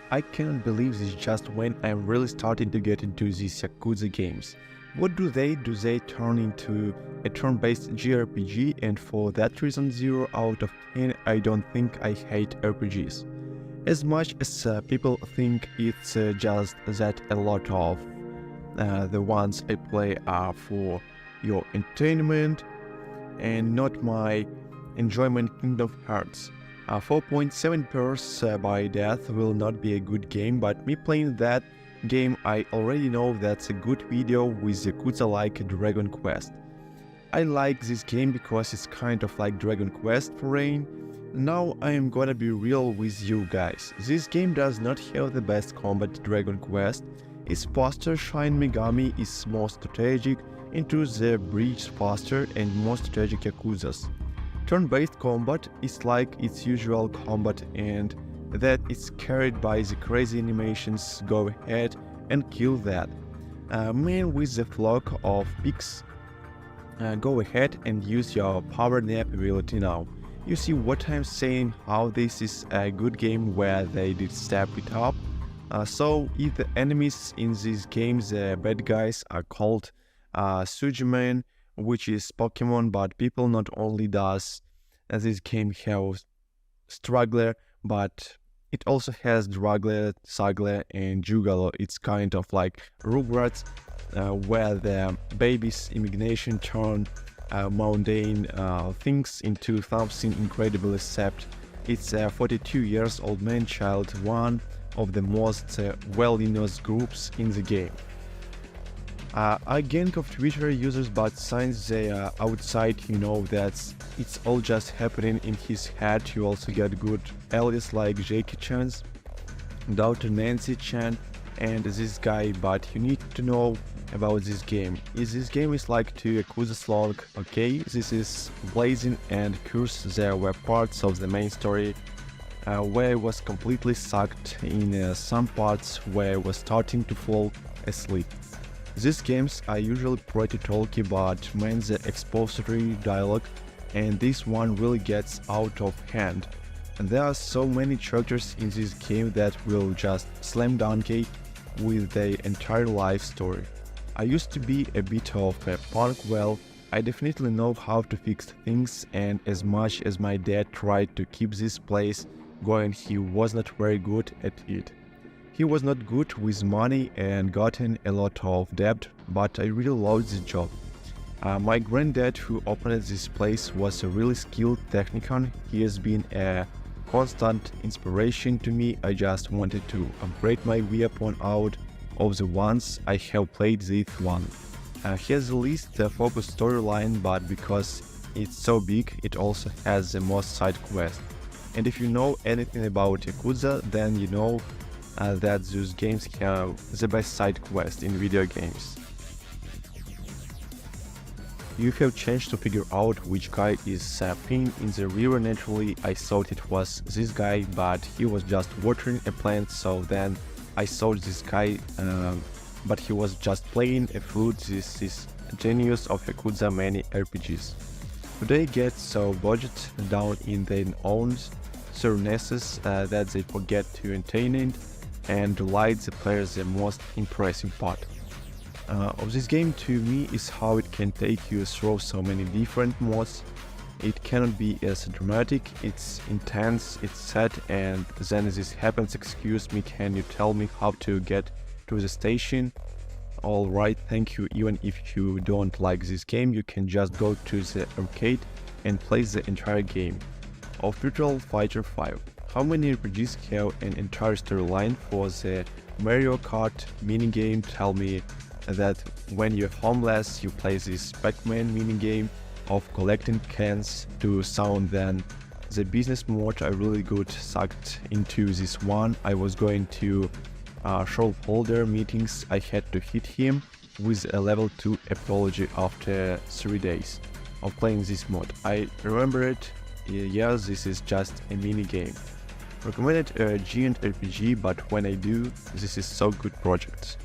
I cannot believe this just when I'm really starting to get into these Yakuza games. What do? Do they turn into a turn-based JRPG, and for that reason 0 out of 10 I don't think I hate RPGs. As much as people think it's just that a lot of the ones I play are for your entertainment and not my enjoyment. Kingdom Hearts 4.7 by death will not be a good game, but me playing that game I already know that's a good video with Yakuza Like Dragon Quest. I like this game because it's kind of like Dragon Quest for Rain. Now I am gonna be real with you guys. This game does not have the best combat Dragon Quest. Its poster Shine Megami is more strategic, Into the Breach faster and more strategic Yakuzas. Turn-based combat is like its usual combat, and that it's carried by the crazy animations. Go ahead and kill that. Man with the flock of pigs, go ahead and use your power nap ability now. You see what I'm saying, how this is a good game where they did step it up. So if the enemies in this game, the bad guys, are called Sujuman, which is Pokemon, but people not only does this game have Struggler, but it also has Drugler, Sugler, and Jugalo. It's kind of like Rugrats, where the baby's imagination turn mundane things into something incredible, except it's a 42 years old man child, one of the most well-known groups in the game. A gang of Twitter users, but since they are outside, you know that it's all just happening in his head. You also get good alias like Jackie Chan's, Dr. Nancy Chan, and this guy, but you need to know about this game. This game is like to Yakuza Slog, okay? This is Blazing and Curse. There were parts of the main story where I was completely sucked in, some parts where I was starting to fall asleep. These games are usually pretty talky, but man, the expository dialogue and this one really gets out of hand. And there are so many characters in this game that will just slam dunk with their entire life story. I used to be a bit of a punk. Well, I definitely know how to fix things, and as much as my dad tried to keep this place going, he was not very good at it. He was not good with money and gotten a lot of debt, but I really loved the job. My granddad, who opened this place, was a really skilled technician. He has been a constant inspiration to me. I just wanted to upgrade my weapon out of the ones I have played this one. He has the least focused storyline, but because it's so big, it also has the most side quests. And if you know anything about Yakuza, then you know that those games have the best side quest in video games. You have changed to figure out which guy is peeing in the river. Naturally, I thought it was this guy, but he was just watering a plant, so then I saw this guy, but he was just playing a flute. This is genius of Yakuza many RPGs. They get so bogged down in their own surnesses that they forget to entertain it and delight the players. The most impressive part of this game to me is how it can take you through so many different modes. It cannot be as dramatic, it's intense, it's sad, and then this happens. Excuse me, can you tell me how to get to the station? Alright, thank you. Even if you don't like this game, you can just go to the arcade and play the entire game. Of Virtual Fighter 5. How many RPGs have an entire storyline? For the Mario Kart minigame, tell me that when you're homeless you play this Pac-Man minigame of collecting cans to sound. Then the business mode I really got sucked into this one. I was going to shareholder meetings. I had to hit him with a level 2 apology after 3 days of playing this mod. I remember it. Yes, this is just a mini game. Recommended giant RPG, but when I do, this is so good project.